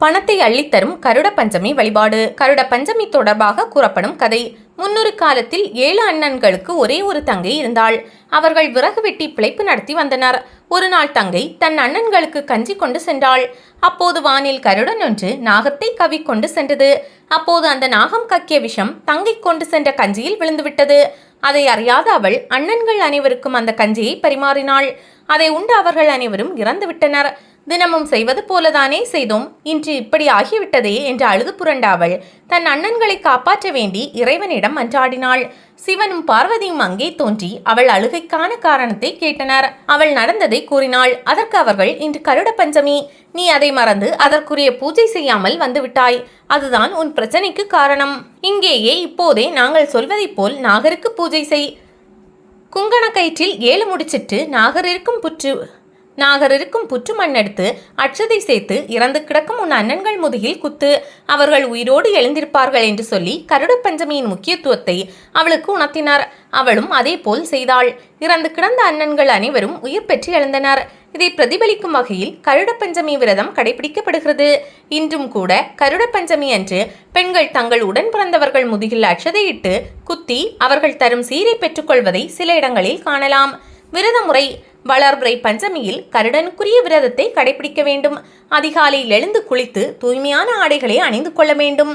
பணத்தை அள்ளித்தரும் கருட பஞ்சமி வழிபாடு. கருட பஞ்சமி தொடர்பாக கூறப்படும் கதை. முன்னொரு காலத்தில் 7 அண்ணன்களுக்கு ஒரே ஒரு தங்கை இருந்தாள். அவர்கள் விறகு வெட்டி பிழைப்பு நடத்தி வந்தனர். ஒரு நாள் தங்கை தன் அண்ணன்களுக்கு கஞ்சி கொண்டு சென்றாள். அப்போது வானில் கருடன் ஒன்று நாகத்தை கவி கொண்டு சென்றது. அப்போது அந்த நாகம் கக்கிய விஷம் தங்கை கொண்டு சென்ற கஞ்சியில் விழுந்துவிட்டது. அதை அறியாத அவள் அண்ணன்கள் அனைவருக்கும் அந்த கஞ்சியை பரிமாறினாள். அதை உண்டு அவர்கள் அனைவரும் இறந்து விட்டனர். தினமும் செய்வது போலதானே செய்தோம், இன்று இப்படி ஆகிவிட்டதே என்று அழுது புரண்ட அவள் தன் அண்ணன்களை காப்பாற்ற வேண்டி இறைவனிடம் மன்றாடினாள். சிவனும் பார்வதியும் அங்கே தோன்றி அவள் அழுகைக்கான காரணத்தை கேட்டனர். அவள் நடந்ததை கூறினாள். அதற்கு அவர்கள், இன்று கருட பஞ்சமி, நீ அதை மறந்து அதற்குரிய பூஜை செய்யாமல் வந்துவிட்டாய். அதுதான் உன் பிரச்சனைக்கு காரணம். இங்கேயே இப்போதே நாங்கள் சொல்வதைப் போல் நாகருக்கு பூஜை செய். குங்கண கயிற்றில் 7 முடிச்சிட்டு நாகர் இருக்கும் புற்று மண்ணெடுத்து அட்சதை சேர்த்து இறந்து கிடக்கும் உன் அண்ணன்கள் முதுகில் குத்து, அவர்கள் உயிரோடு எழுந்திருப்பார்கள் என்று சொல்லி கருட பஞ்சமியின் முக்கியத்துவத்தை அவளுக்கு உணர்த்தினார். அவளும் அதே போல் செய்தாள். இறந்து கிடந்த அண்ணன்கள் அனைவரும் உயிர் பெற்று எழுந்தனர். இதை பிரதிபலிக்கும் வகையில் கருட பஞ்சமி விரதம் கடைபிடிக்கப்படுகிறது. இன்றும் கூட கருட பஞ்சமி அன்று பெண்கள் தங்கள் உடன் பிறந்தவர்கள் முதுகில் அட்சதையிட்டு குத்தி அவர்கள் தரும் சீரை பெற்றுக்கொள்வதை சில இடங்களில் காணலாம். விரத முறை. வளர்பிறை பஞ்சமியில் கருடனுக்குரிய விரதத்தை கடைபிடிக்க வேண்டும். அதிகாலையில் எழுந்து குளித்து தூய்மையான ஆடைகளை அணிந்து கொள்ள வேண்டும்.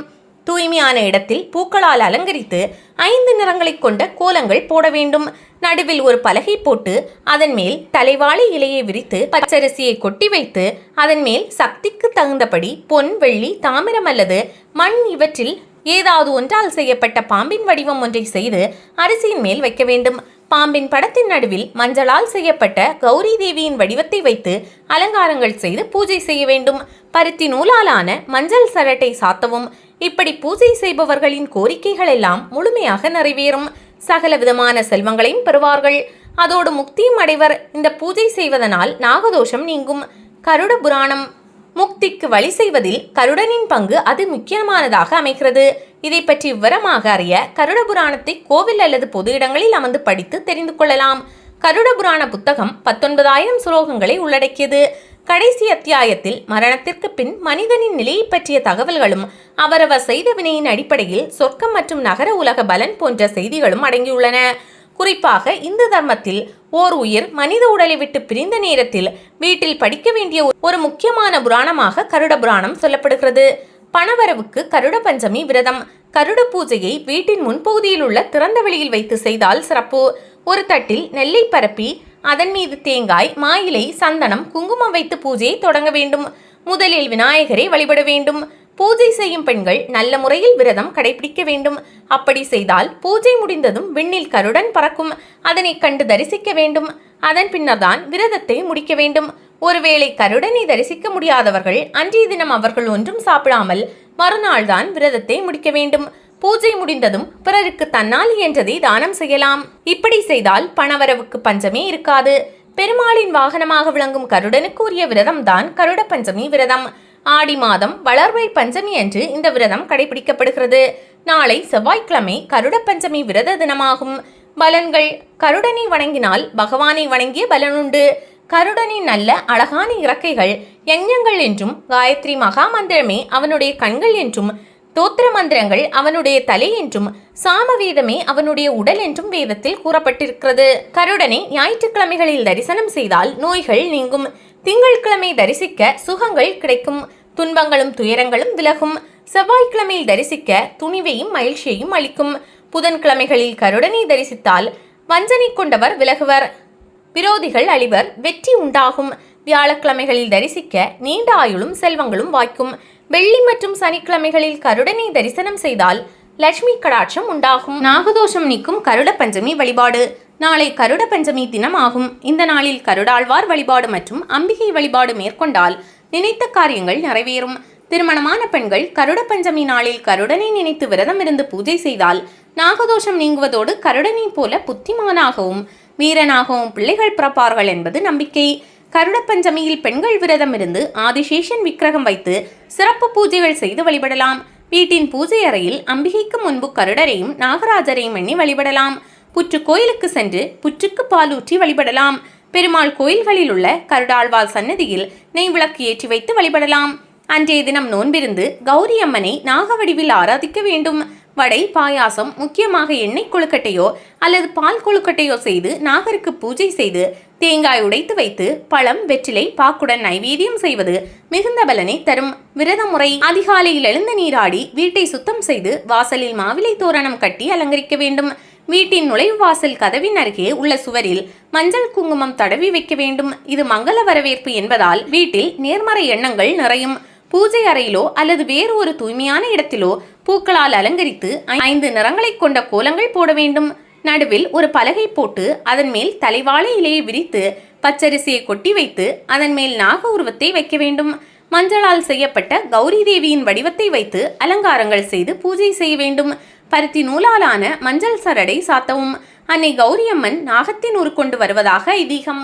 தூய்மையான இடத்தில் பூக்களால் அலங்கரித்து 5 நிறங்களை கொண்ட கோலங்கள் போட வேண்டும். நடுவில் ஒரு பலகை போட்டு அதன் மேல் தலைவாழை இலையை விரித்து பச்சரிசியை கொட்டி வைத்து அதன் மேல் சக்திக்கு தகுந்தபடி பொன், வெள்ளி, தாமிரம் அல்லது மண் இவற்றில் ஏதாவது ஒன்றால் செய்யப்பட்ட பாம்பின் வடிவம் ஒன்றை செய்து அரிசியின் மேல் வைக்க வேண்டும். பாம்பின் படத்தின் நடுவில் மஞ்சளால் செய்யப்பட்ட கௌரி தேவியின் வடிவத்தை வைத்து அலங்காரங்கள் செய்து பூஜை செய்ய வேண்டும். பருத்தி நூலாலான மஞ்சள் சரட்டை சாத்தவும். இப்படி பூஜை செய்பவர்களின் கோரிக்கைகள் எல்லாம் முழுமையாக நிறைவேறும். சகல விதமான செல்வங்களையும் பெறுவார்கள். அதோடு முக்தியும் அடைவர். இந்த பூஜை செய்வதனால் நாகதோஷம் நீங்கும். கருட புராணம். முக்திக்கு வழி செய்வதில் கருடனின் பங்கு அது முக்கியமானதாக அமைகிறது. இதை பற்றி விவரமாக அறிய கருட புராணத்தை கோவில் அல்லது பொது இடங்களில் அமர்ந்து படித்து தெரிந்து கொள்ளலாம். கருட புராண புத்தகம் 19,000 ஸ்லோகங்களை உள்ளடக்கியது. கடைசி அத்தியாயத்தில் மரணத்திற்கு பின் மனிதனின் நிலையை பற்றிய தகவல்களும் அவரவர் செய்த வினையின் அடிப்படையில் சொர்க்கம் மற்றும் நகர உலக பலன் போன்ற செய்திகளும் அடங்கியுள்ளன. குறிப்பாக இந்து தர்மத்தில் ஓர் உயிர் மனித உடலை விட்டு பிரிந்த நேரத்தில் வீட்டில் படிக்க வேண்டிய ஒரு முக்கியமான புராணமாக கருட புராணம் சொல்லப்படுகிறது. பணவரவுக்கு கருட பஞ்சமி விரதம். கருட பூஜையை வீட்டின் முன்பகுதியில் உள்ள திறந்த வெளியில் வைத்து செய்தால் சிறப்பு. ஒரு தட்டில் நெல்லை பரப்பி அதன் மீது தேங்காய், மாயிலை, சந்தனம், குங்குமம் வைத்து பூஜையை தொடங்க வேண்டும். முதலில் விநாயகரை வழிபட வேண்டும். பூஜை செய்யும் பெண்கள் நல்ல முறையில் விரதம் கடைபிடிக்க வேண்டும். அப்படி செய்தால் பூஜை முடிந்ததும் விண்ணில் கருடன் பறக்கும். அதனை கண்டு தரிசிக்க வேண்டும். அதன் பின்னர்தான் விரதத்தை முடிக்க வேண்டும். ஒருவேளை கருடனை தரிசிக்க முடியாதவர்கள் அன்றைய தினம் அவர்கள் ஒன்றும் சாப்பிடாமல் மறுநாள் தான் விரதத்தை முடிக்க வேண்டும். பூஜை முடிந்ததும் பிறருக்கு தன்னால் இயன்றதை தானம் செய்யலாம். இப்படி செய்தால் பணவரவுக்கு பஞ்சமே இருக்காது. பெருமாளின் வாகனமாக விளங்கும் கருடனுக்கு உரிய விரதம் தான் கருட பஞ்சமி விரதம். ஆடி மாதம் வளர்பிறை பஞ்சமி அன்று இந்த விரதம் கடைபிடிக்கப்படுகிறது. நாளை செவ்வாய்க்கிழமை கருட பஞ்சமி விரத தினமாகும். பலன்கள். கருடனை வணங்கினால் பகவானை வணங்கிய பலனுண்டு. கருடனின் நல்ல அழகான இறக்கைகள் யஞங்கள் என்றும், காயத்ரி மகா மந்திரமே அவனுடைய கண்கள் என்றும், தோத்திர மந்திரங்கள் அவனுடைய தலை என்றும், சாமவேதமே அவனுடைய உடல் என்றும் வேதத்தில் கூறப்பட்டிருக்கிறது. கருடனை ஞாயிற்றுக்கிழமைகளில் தரிசனம் செய்தால் நோய்கள் நீங்கும். திங்கட்கிழமை தரிசிக்க சுகங்கள் கிடைக்கும். துன்பங்களும் துயரங்களும் விலகும். செவ்வாய்க்கிழமையில் தரிசிக்க துணிவையும் மகிழ்ச்சியையும் அளிக்கும். புதன்கிழமைகளில் கருடனை தரிசித்தால் வஞ்சனை கொண்டவர் விலகுவர், விரோதிகள் அழிவர், வெற்றி உண்டாகும். வியாழக்கிழமைகளில் தரிசிக்க நீண்ட ஆயுளும் செல்வங்களும் வாய்க்கும். வெள்ளி மற்றும் சனிக்கிழமைகளில் கருடனை தரிசனம் செய்தால் லட்சுமி கடாட்சம் உண்டாகும். நாகதோஷம் நீக்கும் கருட பஞ்சமி வழிபாடு. நாளை கருட பஞ்சமி தினம் ஆகும். இந்த நாளில் கருடாழ்வார் வழிபாடு மற்றும் அம்பிகை வழிபாடு மேற்கொண்டால் நினைத்த காரியங்கள் நிறைவேறும். திருமணமான பெண்கள் கருட பஞ்சமி நாளில் கருடனை நினைத்து விரதம் இருந்து பூஜை செய்தால் நாகதோஷம் நீங்குவதோடு கருடனை போல புத்திமானாகவும் வீரனாகவும் பிள்ளைகள் பிறப்பார்கள் என்பது நம்பிக்கை. கருட பஞ்சமியில் பெண்கள் விரதம் இருந்து ஆதிசேஷன் விக்கிரகம் வைத்து சிறப்பு பூஜைகள் செய்து வழிபடலாம். வீட்டின் பூஜை அறையில் அம்பிகைக்கு முன்பு கருடரையும் நாகராஜரையும் எண்ணி வழிபடலாம். புற்று கோயிலுக்கு சென்று புற்றுக்கு பாலூற்றி வழிபடலாம். பெருமாள் கோயில்களில் உள்ள கருடாழ்வார் சன்னதியில் நெய் விளக்கு ஏற்றி வைத்து வழிபடலாம். அன்றைய தினம் நோன்பிருந்து கௌரி அம்மனை நாக வடிவில் ஆராதிக்க வேண்டும். வடை, பாயாசம், முக்கியமாக எண்ணெய் கொழுக்கட்டையோ அல்லது பால் கொழுக்கட்டையோ செய்து நாகருக்கு பூஜை செய்து தேங்காய் உடைத்து வைத்து பழம், வெற்றிலை, பாக்குடன் நைவேத்தியம் செய்வது மிகுந்த பலனை தரும். விரத முறை: அதிகாலையில் எழுந்து நீராடி வீட்டை சுத்தம் செய்து வாசலில் மாவிலை தோரணம் கட்டி அலங்கரிக்க வேண்டும். வீட்டின் நுழைவு வாசல் கதவின் அருகே உள்ள சுவரில் மஞ்சள் குங்குமம் தடவி வைக்க வேண்டும். இது மங்கள வரவேற்பு என்பதால் வீட்டில் நேர்மறை எண்ணங்கள் நிறையும். பூஜை அறையிலோ அல்லது வேறு ஒரு தூய்மையான இடத்திலோ பூக்களால் அலங்கரித்து 5 நிறங்களை கொண்ட கோலங்கள் போட வேண்டும். நடுவில் ஒரு பலகை போட்டு அதன் மேல் தலைவாழை இலையை விரித்து பச்சரிசியை கொட்டி வைத்து அதன் மேல் நாக உருவத்தை வைக்க வேண்டும். மஞ்சளால் செய்யப்பட்ட கௌரி தேவியின் வடிவத்தை வைத்து அலங்காரங்கள் செய்து பூஜை செய்ய வேண்டும். பருத்தி நூலாலான மஞ்சள் சரடை சாத்தவும். அன்னை கௌரியம்மன் நாகத்தின் உருக்கொண்டு வருவதாக ஐதீகம்.